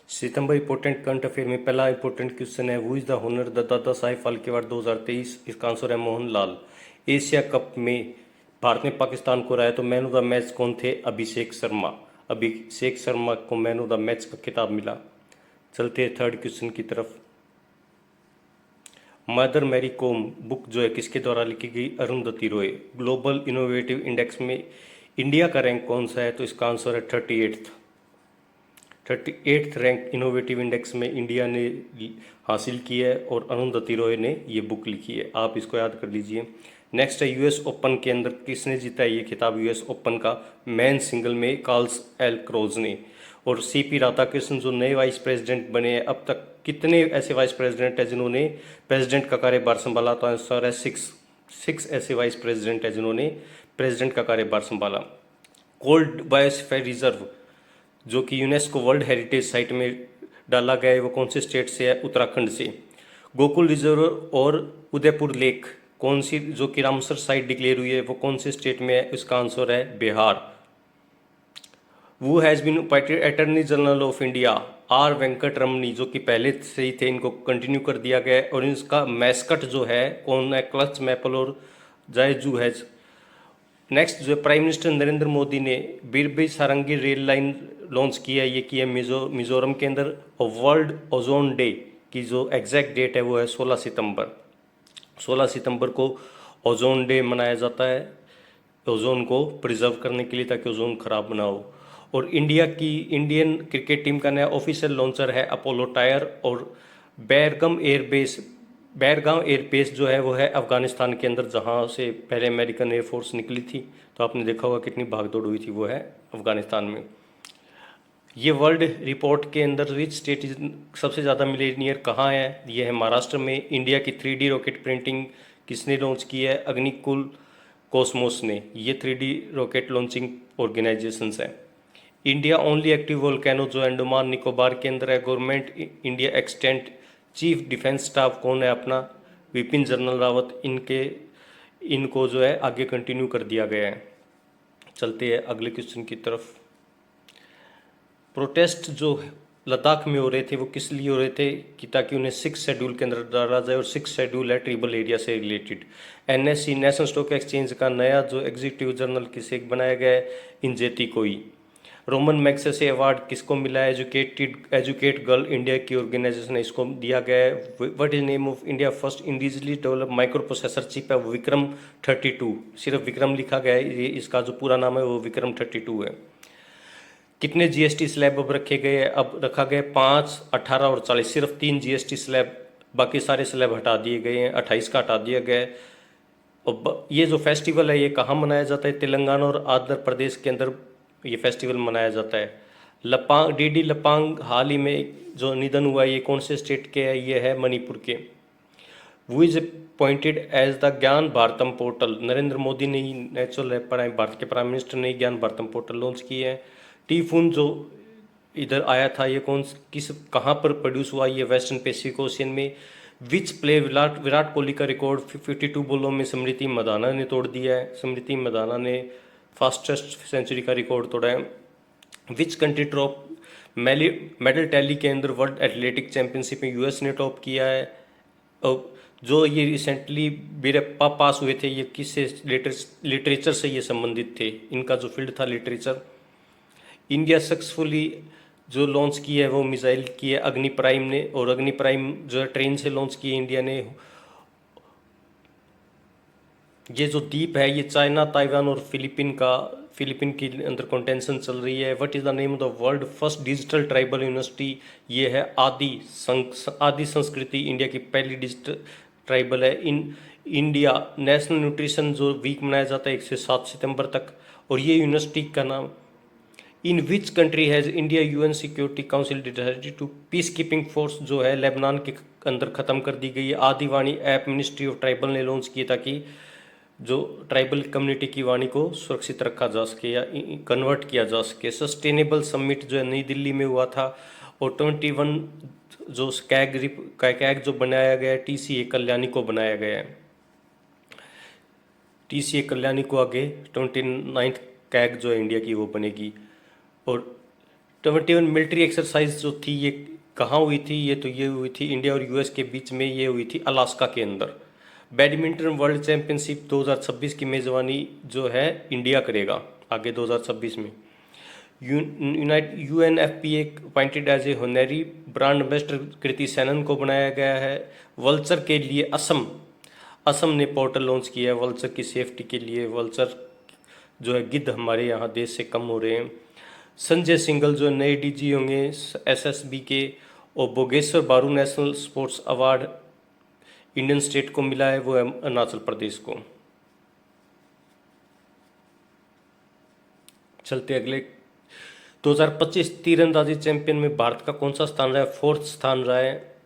सितंबर important current affair में पहला important question है, who is the owner the Dada Saheb Phalke award 2023। इसका आंसर है मोहन लाल। एशिया कप में भारत ने पाकिस्तान को हराया तो मैन ऑफ द मैच कौन थे? अभिषेक शर्मा। अभिषेक शर्मा को मैन ऑफ द मैच का खिताब मिला। चलते हैं थर्ड क्वेश्चन की तरफ। मदर मैरी कॉम बुक जो है किसके द्वारा लिखी गई? Arundhati Roy. Global innovative index में इंडिया का रैंक कौन सा है? तो इसका आंसर है 38th रैंक इनोवेटिव इंडेक्स में इंडिया ने हासिल की है और अरुंधति रॉय ने ये बुक लिखी है। आप इसको याद कर लीजिए। नेक्स्ट है यूएस ओपन के अंदर किसने जीता है ये खिताब? यूएस ओपन का मैन सिंगल में कार्ल्स एल्क्रोज ने। और सीपी राधाकृष्णन जो नए वाइस प्रेसिडेंट बने हैं, अब तक कितने ऐसे वाइस प्रेसिडेंट है जिन्होंने प्रेसिडेंट का कार्यभार संभाला? तो आंसर है 6 ऐसे वाइस प्रेसिडेंट है जिन्होंने प्रेसिडेंट का कार्यभार संभाला। कोल्ड बायोस्फीयर रिजर्व जो कि यूनेस्को वर्ल्ड हेरिटेज साइट में डाला गया है वो कौन से स्टेट से है? उत्तराखंड से। गोकुल रिजर्व और उदयपुर लेक कौन सी जो कि रामसर साइट डिक्लेयर हुई है वो कौन से स्टेट में है? इसका आंसर है बिहार। वो has been appointed attorney general of India R Venkataramani जो कि पहले से ही थे, इनको कंटिन्यू कर दिया गया है। और इसका मैस्कट जो है कौन है? क्लच मैपल और जायजू हैज। नेक्स्ट जो प्राइम मिनिस्टर नरेंद्र मोदी ने बीरबी सारंगी रेल लाइन लॉन्च की है, ये की है मिजोरम के अंदर। और वर्ल्ड ओजोन डे की जो एग्जैक्ट डेट है वो है 16 सितंबर। 16 सितंबर को ओजोन डे मनाया जाता है ओजोन को प्रिजर्व करने के लिए ताकि ओजोन खराब ना हो। और इंडियन क्रिकेट टीम का नया ऑफिशियल लॉन्चर है अपोलो टायर। और बैरगाम एयरबेस जो है वो है अफगानिस्तान के अंदर, जहाँ से पहले अमेरिकन एयरफोर्स निकली थी। तो आपने देखा होगा कितनी भागदौड़ हुई थी, वो है अफगानिस्तान में। ये वर्ल्ड रिपोर्ट के अंदर विच स्टेट सबसे ज़्यादा मिलेनियर कहाँ है? ये है महाराष्ट्र में। इंडिया की 3D रॉकेट प्रिंटिंग किसने लॉन्च की है? अग्निकुल कॉस्मोस ने। ये 3D रॉकेट लॉन्चिंग ऑर्गेनाइजेशंस है। इंडिया ओनली एक्टिव वोल्केनो जो अंडमान निकोबार के अंदर है। Government India extent chief defence staff कौन है अपना? विपिन जनरल रावत। इनको जो है आगे कंटिन्यू कर दिया गया है। चलते हैं अगले क्वेश्चन की तरफ। प्रोटेस्ट जो लद्दाख में हो रहे थे वो किस लिए हो रहे थे? कि ताकि उन्हें 6 शेड्यूल के अंदर डाला जाए। और 6 शेड्यूल है ट्रिबल एरिया से related. NSC national stock exchange का नया जो एग्जीक्यूटिव जनरल किसे बनाया गया है? इंजेती कोई। रोमन मैग्सेसे अवार्ड किसको मिला है? एजुकेट गर्ल इंडिया की ऑर्गेनाइजेशन है, इसको दिया गया है। What is name of India first indigenously develop micro processor chip है? विक्रम 32। सिर्फ विक्रम लिखा गया है, ये इसका जो पूरा नाम है वो विक्रम 32 है। कितने जीएसटी स्लैब अब रखे गए हैं? अब रखा गया 5, 18 और 40। सिर्फ 3 जीएसटी स्लैब, बाकी सारे स्लैब हटा दिए गए हैं। 28 का हटा दिया गया है। और ये जो फेस्टिवल है ये कहाँ मनाया जाता है? तेलंगाना और आंध्र प्रदेश के अंदर ये फेस्टिवल मनाया जाता है। लपांग डीडी लपांग हाल ही में जो निधन हुआ है ये कौन से स्टेट के है? ये है मणिपुर के। वो इज अपॉइंटेड एज द ज्ञान भारतम पोर्टल। नरेंद्र मोदी ने ही नेचुरल भारत के प्राइम मिनिस्टर ने ज्ञान भारतम पोर्टल लॉन्च की है। टीफून जो इधर आया था ये कहाँ पर प्रोड्यूस हुआ? ये वेस्टर्न पैसिफिक ओशियन में। विच प्ले विराट कोहली का रिकॉर्ड 52 बॉलों में स्मृति मंदाना ने तोड़ दिया है। स्मृति मंदाना ने फास्टेस्ट सेंचुरी का रिकॉर्ड तोड़ा है। Which country top medal tally के अंदर वर्ल्ड एथलेटिक चैंपियनशिप में? यूएस ने टॉप किया है। और जो ये रिसेंटली बीरप्पा पास हुए थे ये किससे? लिटरेचर से ये संबंधित थे, इनका जो फील्ड था लिटरेचर। इंडिया सक्सेसफुली जो लॉन्च की है वो मिसाइल की है अग्नि प्राइम ने। और अग्नि प्राइम जो है ट्रेन से लॉन्च की है इंडिया ने। ये जो द्वीप है ये चाइना, ताइवान और फिलीपीन के अंदर कंटेंशन चल रही है। What is the name of the world first digital tribal university? ये है आदि संस्कृति, इंडिया की पहली डिजिटल ट्राइबल है। इंडिया नेशनल न्यूट्रिशन जो वीक मनाया जाता है 1 से 7 सितंबर तक। और ये यूनिवर्सिटी का नाम in which country has India UN Security Council decided to peace keeping force जो है लेबनान के अंदर ख़त्म कर दी गई है। Adivani app ministry of tribal ने लॉन्च की ताकि जो ट्राइबल कम्युनिटी की वाणी को सुरक्षित रखा जा सके या कन्वर्ट किया जा सके। सस्टेनेबल समिट जो है नई दिल्ली में हुआ था। और 21 जो कैग जो बनाया गया है टीसीए कल्याणी को बनाया गया है। टीसीए कल्याणी को आगे 29th कैग जो है इंडिया की वो बनेगी। और 21 मिलिट्री एक्सरसाइज जो थी ये कहाँ हुई थी? ये हुई थी इंडिया और यूएस के बीच में, ये हुई थी अलास्का के अंदर। बैडमिंटन वर्ल्ड चैंपियनशिप 2026 की मेज़बानी जो है इंडिया करेगा आगे 2026 में। UNFPA appointed as a honorary brand ambassador Kriti Sanon को बनाया गया है। वल्चर के लिए असम ने पोर्टल लॉन्च किया है वल्चर की सेफ्टी के लिए। वल्चर जो है गिद्ध हमारे यहाँ देश से कम हो रहे हैं। संजय सिंघल जो नए डीजी होंगे SSB के। और बोगेश्वर बारू national sports award Indian state को मिला है, वो है अरुणाचल प्रदेश को। चलते अगले 2025 तीरंदाजी चैंपियन में भारत का कौन सा स्थान रहा है? 4th स्थान रहा है।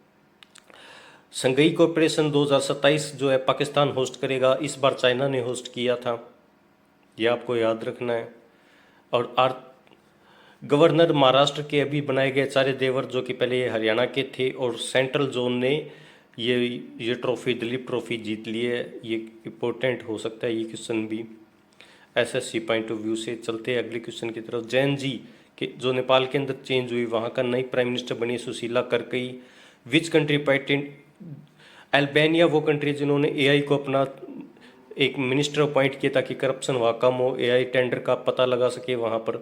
संघई कॉरपोरेशन 2027 जो है पाकिस्तान होस्ट करेगा, इस बार चाइना ने होस्ट किया था, ये आपको याद रखना है। और गवर्नर महाराष्ट्र के अभी बनाए गए आचार्य देवर जो कि पहले ये हरियाणा के थे, और सेंट्रल जोन ने ये ट्रॉफी दिलीप ट्रॉफी जीत ली है। ये इम्पोर्टेंट हो सकता है ये क्वेश्चन भी SSC पॉइंट ऑफ व्यू से। चलते हैं अगले क्वेश्चन की तरफ। जैन जी के जो नेपाल के अंदर चेंज हुई, वहाँ का नई प्राइम मिनिस्टर बनी सुशीला करकई। विच कंट्री पेटेंट अल्बानिया वो कंट्री जिन्होंने AI को अपना एक मिनिस्टर अपॉइंट किया ताकि करप्शन वहाँ कम हो, AI टेंडर का पता लगा सके वहाँ पर।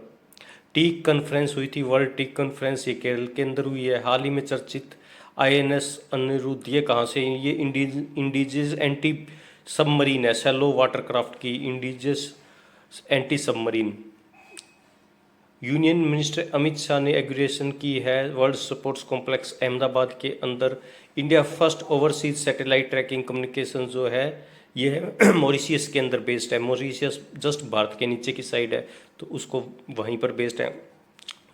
टीक कॉन्फ्रेंस हुई थी, वर्ल्ड टीक कॉन्फ्रेंस, ये केरल के अंदर हुई है। हाल ही में चर्चित INS अनिरुद्ध ये कहाँ से? ये इंडिजियस एंटी सबमरीन है, सैलो वाटरक्राफ्ट की indigenous anti submarine. Union minister Amit Shah ने एग्रेशन की है वर्ल्ड स्पोर्ट्स कॉम्प्लेक्स अहमदाबाद के अंदर। India first overseas satellite trekking communication जो है ये है मॉरिशियस के अंदर बेस्ड है। मॉरिशियस जस्ट भारत के नीचे की साइड है, तो उसको वहीं पर बेस्ड है।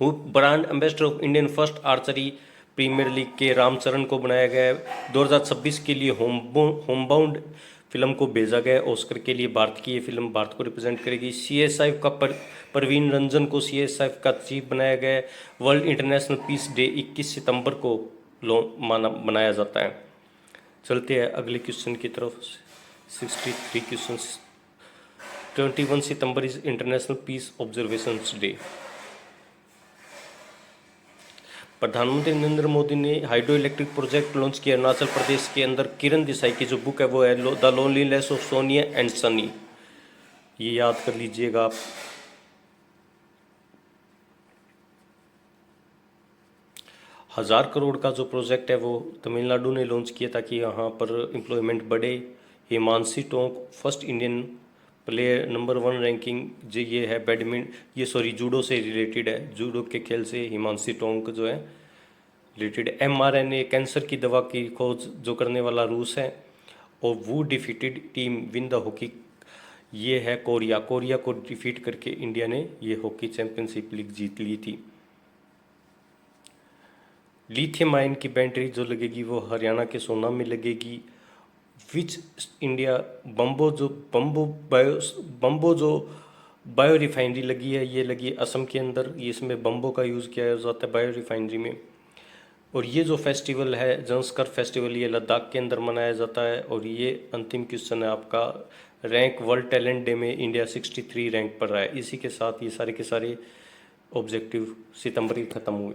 वो brand ambassador of Indian first archery premier league के रामचरण को बनाया गया है। 2026 के लिए होमबाउंड फिल्म को भेजा गया ऑस्कर के लिए। भारत की ये फिल्म भारत को रिप्रेजेंट करेगी। CSIF का परवीन रंजन को CSIF का चीफ बनाया गया है। वर्ल्ड इंटरनेशनल पीस डे 21 सितंबर को मनाया जाता है। चलते हैं अगले क्वेश्चन की तरफ। 63 क्वेश्चन। 21 सितंबर is international peace observation day. प्रधानमंत्री नरेंद्र मोदी ने हाइड्रो इलेक्ट्रिक प्रोजेक्ट लॉन्च किया अरुणाचल प्रदेश के अंदर। किरण देसाई की जो बुक है वो है the loneliness of Sonia and Sunny, ये याद कर लीजिएगा आप। हजार करोड़ का जो प्रोजेक्ट है वो तमिलनाडु ने लॉन्च किया ताकि यहाँ पर एम्प्लॉयमेंट बढ़े। Himanshi Tonk first Indian player number 1 ranking जो ये है जूडो से रिलेटेड है। जूडो के खेल से हिमांशी टोंक जो है रिलेटेड। mRNA कैंसर की दवा की खोज जो करने वाला रूस है। और वो defeated team win the hockey, ये है कोरिया को डिफीट करके इंडिया ने ये हॉकी चैंपियनशिप लीग जीत ली थी। लिथियम आयन की बैटरी जो लगेगी वो हरियाणा के सोना में लगेगी। विच इंडिया बम्बो जो बायो रिफाइनरी लगी है ये लगी असम के अंदर। ये इसमें बम्बो का यूज़ किया जाता है बायो रिफाइनरी में। और ये जो फेस्टिवल है जंस्कर फेस्टिवल ये लद्दाख के अंदर मनाया जाता है। और ये अंतिम क्वेश्चन है आपका। रैंक वर्ल्ड टैलेंट डे में इंडिया 63 रैंक पर रहा है। इसी के साथ ये सारे के सारे ऑब्जेक्टिव सितंबर ही खत्म हुए।